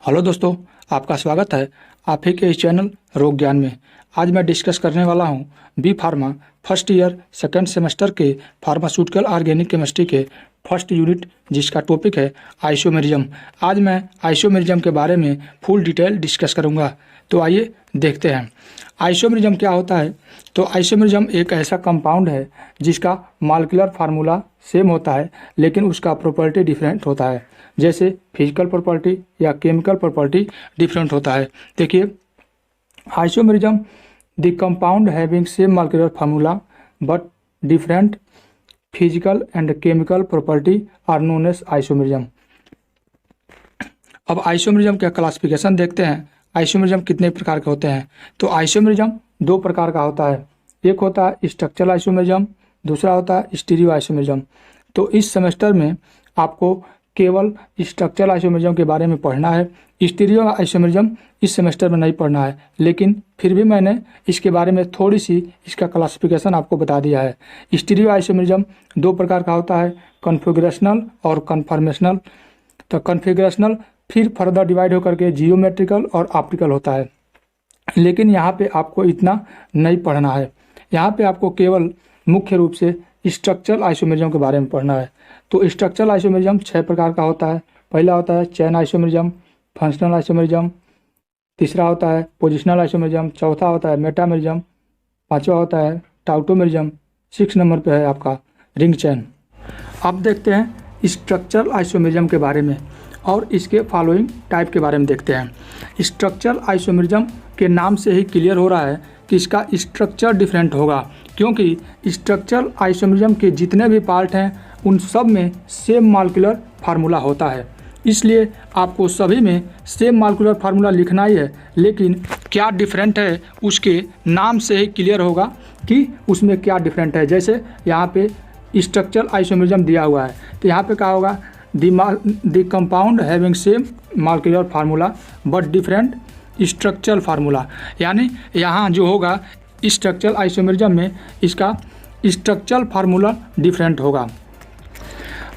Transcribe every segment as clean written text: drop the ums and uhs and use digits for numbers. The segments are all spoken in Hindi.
हेलो दोस्तों, आपका स्वागत है आप ही के इस चैनल रोग ज्ञान में। आज मैं डिस्कस करने वाला हूं B pharma first year second semester के फार्मास्यूटिकल ऑर्गेनिक केमिस्ट्री के फर्स्ट यूनिट, जिसका टॉपिक है आइसोमेरिज्म। आज मैं आइसोमेरिज्म के बारे में फुल डिटेल डिस्कस करूंगा। तो आइए देखते हैं आइसोमेरिज्म क्या होता है। तो आइसोमेरिज्म एक ऐसा कंपाउंड है जिसका मॉलिक्यूलर फार्मूला सेम होता है, लेकिन उसका प्रॉपर्टी डिफरेंट होता है। जैसे फिजिकल प्रॉपर्टी या केमिकल प्रॉपर्टी डिफरेंट होता है। देखिए, isomerism the compound having same molecular formula but different physical and chemical property are known as isomerism. अब आइसोमेरिज्म का क्लासिफिकेशन देखते हैं। आइसोमेरिज्म कितने प्रकार के होते हैं। तो आइसोमेरिज्म दो प्रकार का होता है। एक होता है स्ट्रक्चरल आइसोमेरिज्म, दूसरा होता है स्टीरियो आइसोमेरिज्म। तो इस सेमेस्टर में आपको केवल स्ट्रक्चरल आइसोमेरिज्म के बारे में पढ़ना है। स्टीरियो आइसोमेरिज्म इस सेमेस्टर में नहीं पढ़ना है, लेकिन फिर भी मैंने इसके बारे में थोड़ी सी इसका क्लासिफिकेशन आपको बता दिया है। स्टीरियो आइसोमेरिज्म दो प्रकार का होता है, कॉन्फ़िगरेशनल और कन्फॉर्मेशनल। तो कॉन्फ़िगरेशनल फिर फर्दर डिवाइड होकर के जियोमेट्रिकल और ऑप्टिकल होता है, लेकिन यहाँ पे आपको इतना नहीं पढ़ना है। यहाँ पे आपको केवल मुख्य रूप से स्ट्रक्चरल आइसोमेरिज्म के बारे में पढ़ना है। तो स्ट्रक्चरल आइसोमेरिज्म 6 प्रकार का होता है। पहला होता है चेन आइसोमेरिज्म, फंक्शनल आइसोमेरिज्म, तीसरा होता है पोजिशनल आइसोमेरिज्म, चौथा होता है मेटामेरिज्म, पांचवा होता है टाउटोमेरिज्म, 6 नंबर पे है आपका रिंग चेन। अब देखते हैं स्ट्रक्चरल आइसोमेरिज्म के बारे में और इसके फॉलोइंग टाइप के बारे में देखते हैं। स्ट्रक्चरल आइसोमेरिज्म के नाम से ही क्लियर हो रहा है कि इसका स्ट्रक्चर डिफरेंट होगा, क्योंकि स्ट्रक्चरल आइसोमेरिज्म के जितने भी पार्ट हैं उन सब में सेम मॉलिक्यूलर फार्मूला होता है। इसलिए आपको सभी में सेम मॉलिक्यूलर फार्मूला लिखना ही है, लेकिन क्या डिफरेंट है उसके नाम से ही क्लियर होगा कि उसमें क्या डिफरेंट है। जैसे यहाँ पे स्ट्रक्चरल आइसोमेरिज्म दिया हुआ है, तो यहाँ पे क्या होगा, the compound having same molecular formula but different structural formula. यानी यहाँ जो होगा स्ट्रक्चरल आइसोमेरिज्म में इसका स्ट्रक्चरल फार्मूला डिफरेंट होगा।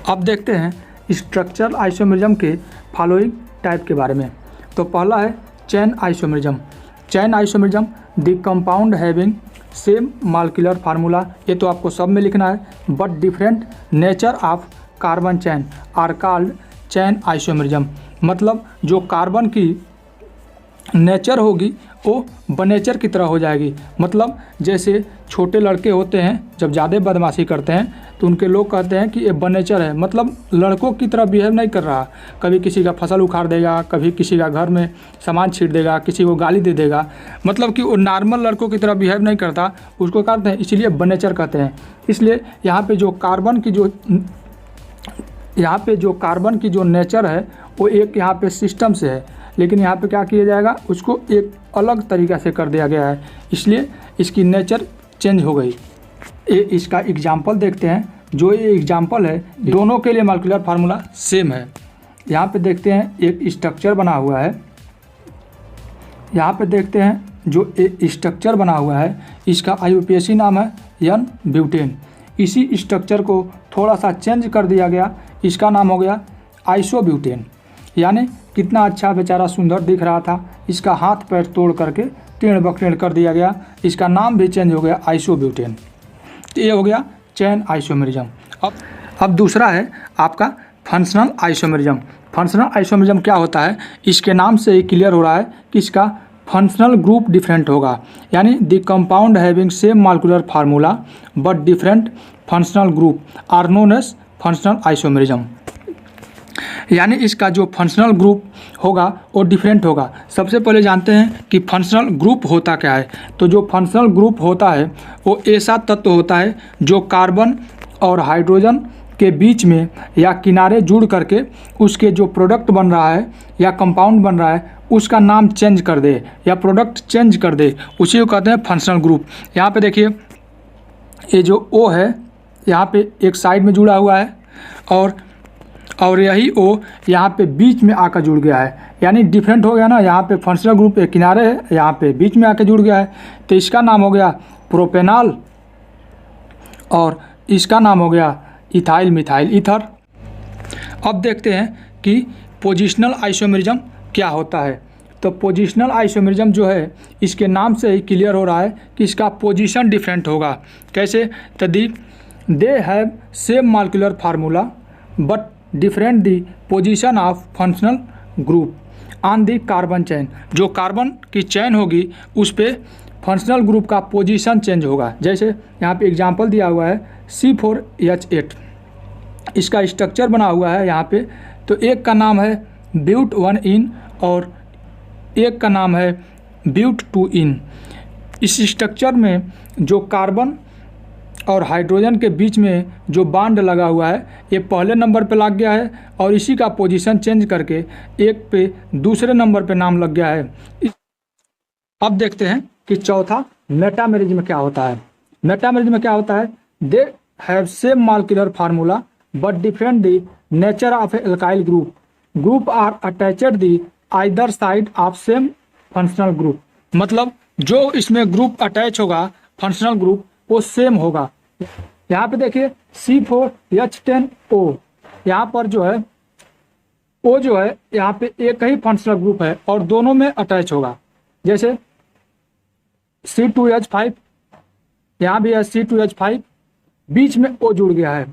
अब देखते हैं स्ट्रक्चरल आइसोमेरिज्म के फॉलोइंग टाइप के बारे में। तो पहला है chain isomerism. Chain isomerism the compound having same molecular formula, ये तो आपको सब में लिखना है, but different nature of carbon chain are called chain isomerism. मतलब जो कार्बन की नेचर होगी वो बनेचर की तरह हो जाएगी। मतलब जैसे छोटे लड़के होते हैं, जब ज़्यादा बदमाशी करते हैं तो उनके लोग कहते हैं कि ये बनेचर है, मतलब लड़कों की तरह बिहेव नहीं कर रहा। कभी किसी का फसल उखाड़ देगा, कभी किसी का घर में सामान छीट देगा, किसी को गाली दे देगा, मतलब कि वो नॉर्मल लड़कों की तरह बिहेव नहीं करता, उसको कहते हैं, इसलिए बनेचर कहते हैं। इसलिए यहाँ पे जो कार्बन की जो नेचर है वो एक यहाँ पे सिस्टम से है, लेकिन यहाँ पे क्या किया जाएगा, उसको एक अलग तरीक़ा से कर दिया गया है, इसलिए इसकी नेचर चेंज हो गई। इसका एग्जाम्पल देखते हैं। जो ये एग्जाम्पल है, दोनों के लिए मॉलिक्यूलर फार्मूला सेम है। यहाँ पे देखते हैं एक स्ट्रक्चर बना हुआ है। यहाँ पे देखते हैं जो स्ट्रक्चर बना हुआ है, इसका IUPAC नाम है एन ब्यूटेन। इसी स्ट्रक्चर को थोड़ा सा चेंज कर दिया गया, इसका नाम हो गया आइसोब्यूटेन। यानी कितना अच्छा बेचारा सुंदर दिख रहा था, इसका हाथ पैर तोड़ करके टेढ़ बखेड़ कर दिया गया, इसका नाम भी चेंज हो गया आइसोब्यूटेन। तो ये हो गया चेन आइसोमेरिज्म। अब दूसरा है आपका फंक्शनल आइसोमेरिज्म। फंक्शनल आइसोमेरिज्म क्या होता है, इसके नाम से ही क्लियर हो रहा है कि इसका फंक्शनल ग्रुप डिफरेंट होगा। यानी the compound having same molecular formula but different functional group are known as functional isomerism. यानी इसका जो फंक्शनल ग्रुप होगा वो डिफरेंट होगा। सबसे पहले जानते हैं कि फंक्शनल ग्रुप होता क्या है। तो जो फंक्शनल ग्रुप होता है वो ऐसा तत्व होता है जो कार्बन और हाइड्रोजन के बीच में या किनारे जुड़ करके उसके जो प्रोडक्ट बन रहा है या कंपाउंड बन रहा है उसका नाम चेंज कर दे या प्रोडक्ट चेंज कर दे, उसी को कहते हैं फंक्शनल ग्रुप। यहाँ पे देखिए, ये जो O है यहाँ पे एक साइड में जुड़ा हुआ है और यही O यहाँ पे बीच में आकर जुड़ गया है, यानी डिफरेंट हो गया ना। यहाँ पे फंक्शनल ग्रुप एक किनारे है, यहाँ पे बीच में आकर जुड़ गया है, तो इसका नाम हो गया प्रोपेनॉल और इसका नाम हो गया इथाइल मिथाइल ईथर। अब देखते हैं कि पोजिशनल आइसोमेरिज्म क्या होता है। तो पोजिशनल आइसोमेरिज्म जो है इसके नाम से ही क्लियर हो रहा है कि इसका पोजीशन डिफरेंट होगा। कैसे? तो दे have same molecular formula but different the position of functional group on the carbon chain. जो कार्बन की चेन होगी उस पर फंक्शनल ग्रुप का पोजीशन चेंज होगा। जैसे यहाँ पे एग्जांपल दिया हुआ है C4H8, इसका स्ट्रक्चर बना हुआ है यहाँ पे। तो एक का नाम है ब्यूट 1 इन और एक का नाम है ब्यूट 2 इन। इस स्ट्रक्चर में जो कार्बन और हाइड्रोजन के बीच में जो बॉन्ड लगा हुआ है ये पहले नंबर पे लग गया है और इसी का पोजीशन चेंज करके एक पे दूसरे नंबर पे नाम लग गया है। अब देखते हैं कि चौथा मेटामेरिज्म में क्या होता है। मेटामेरिज्म में क्या होता है? They have same molecular formula but different the nature of a alkyl group are attached the either side of same functional group. मतलब जो इसमें ग्रुप अटैच होगा फंक्शनल ग्रुप वो सेम होगा। यहाँ पे देखिए C4H10O, यहाँ पर जो है O जो है यहाँ पे एक ही फंक्शनल ग्रुप है और दोनों में अटैच होगा। जैसे C2H5, यहाँ भी है C2H5, बीच में O जुड़ गया है,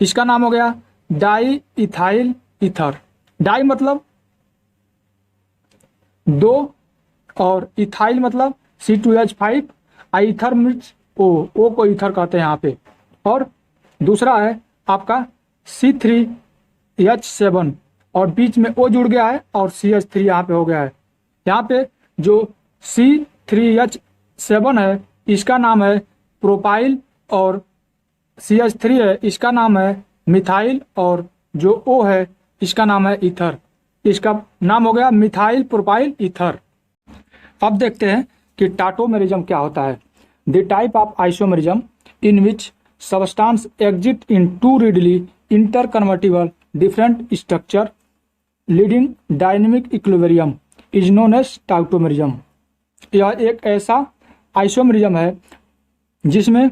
इसका नाम हो गया डाई इथाइल ईथर। डाई मतलब दो और इथाइल मतलब C2H5, ईथर मीन्स O को ईथर कहते हैं यहाँ पे। और दूसरा है आपका C3H7 और बीच में O जुड़ गया है और CH3 यहाँ पे हो गया है। यहाँ पे जो C3H7 है इसका नाम है प्रोपाइल और CH3 है इसका नाम है मिथाइल और जो O है इसका नाम है ईथर। इसका नाम हो गया मिथाइल प्रोपाइल ईथर। अब देखते हैं कि टाटोमेरिज्म क्या होता है। The type of isomerism in which substance exist in two readily interconvertible different structure leading dynamic equilibrium is known as tautomerism. यह एक ऐसा आइसोमेरिज्म है जिसमें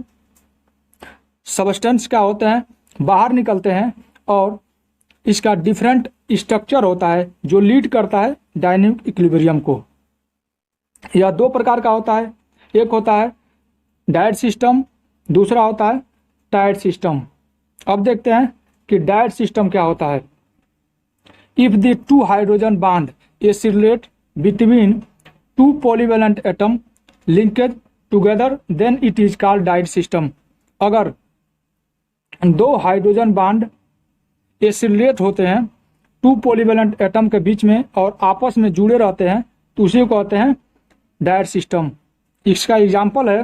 सबस्टेंस क्या होते हैं बाहर निकलते हैं और इसका डिफरेंट स्ट्रक्चर होता है जो लीड करता है डायनेमिक इक्विलिब्रियम को। यह दो प्रकार का होता है, एक होता है डायट सिस्टम, दूसरा होता है टाइट सिस्टम। अब देखते हैं कि डायट सिस्टम क्या होता है। If the two hydrogen bond oscillate between two polyvalent atom linkage together then it is called dyad system. अगर दो हाइड्रोजन बॉन्ड एसिलेट होते हैं टू पॉलीवेलेंट एटम के बीच में और आपस में जुड़े रहते हैं तो उसी को कहते हैं डायट सिस्टम। इसका एग्जाम्पल है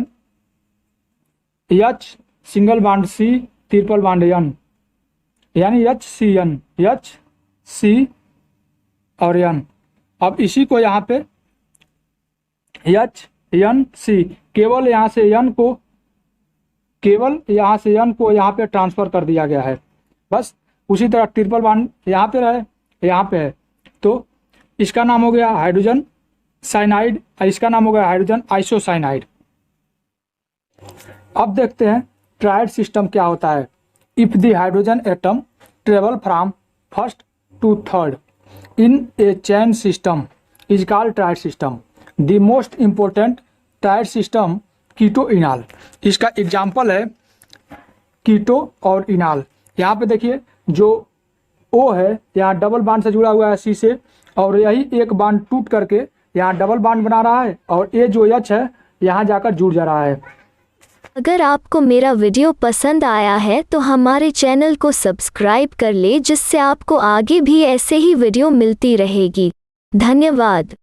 H single bond C triple bond N, यानी HCN, HC और N। अब इसी को यहाँ पे HNC केवल यहाँ से N को यहाँ पे ट्रांसफर कर दिया गया है। बस उसी तरह ट्रिपल बॉन्ड यहाँ पे रहे यहाँ पे है तो इसका नाम हो गया हाइड्रोजन साइनाइड, इसका नाम हो गया हाइड्रोजन आइसोसाइनाइड। अब देखते हैं ट्रायड सिस्टम क्या होता है। If the hydrogen atom travel from first to third in a chain system is called triad system. The most important triad system keto enol. इसका एग्जाम्पल है कीटो और इनाल। यहाँ पे देखिए जो O है यहाँ डबल बॉन्ड से जुड़ा हुआ है C से और यही एक बॉन्ड टूट करके यहाँ डबल बॉन्ड बना रहा है और ये जो H है यहाँ जाकर जुड़ जा रहा है। अगर आपको मेरा वीडियो पसंद आया है तो हमारे चैनल को सब्सक्राइब कर ले जिससे आपको आगे भी ऐसे ही वीडियो मिलती रहेगी। धन्यवाद।